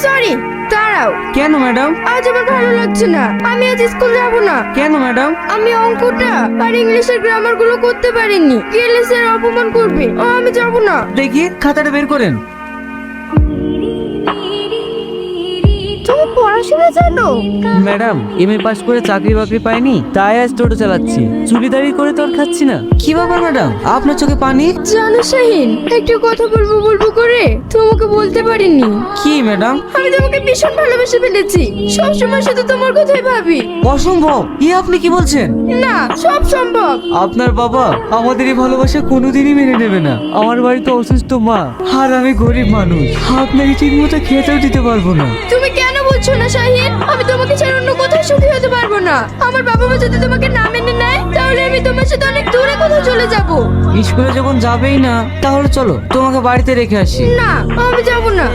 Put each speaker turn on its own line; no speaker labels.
Sorry, দাঁড়াও।
কেন madam?
আজ আমার ভালো লাগছে না, আমি আজ স্কুল যাব না।
কেন ম্যাডাম?
আমি অঙ্কটা আর ইংলিশের গ্রামার গুলো করতে পারিনি, গেলে স্যার অপমান করবে। আমি যাব না।
দেখি খাতাটা বের করেন।
তুমি পড়াশোনা জানো?
ম্যাডাম এমএ পাস করে চাকরি বাকরি পাইনি, তাই আজ টোটো চালাচ্ছি। চুড়িদারি করে তো আর খাচ্ছি না। কি ব্যাপার ম্যাডাম, আপনার চোখে পানি?
জানো শাহিন, একটু কথা বলবো বলবো করে তোমাকে বলতে পারিনি।
কি ম্যাডাম?
আমি তোমাকে ভীষণ ভালোবেসে ফেলেছি, সবসময় শুধু তোমার কথাই ভাবি।
অসম্ভব, আপনি কি বলছেন?
না, সব সম্ভব।
আপনার বাবা আমাদের এই ভালোবাসা কোনোদিনই মেনে নেবে না। আমার বাড়িতে অসুস্থ মা, আর আমি গরিব মানুষ, আপনাকে ঠিক মতো খেতেও দিতে পারবো না।
তুমি কেন বুঝছো না শাহিন? আমি তোমাকে ছাড়া অন্য কোথাও সুখী হতে পারবো না। আমার বাবা মা যদি তোমাকে না মেনে নেয়, তাহলে আমি তোমার সাথে অনেক দূরে কোথাও চলে যাব।
স্কুলে যখন যাবেই না, তাহলে চলো তোমাকে বাড়িতে রেখে আসি।
না, আমি যাব না।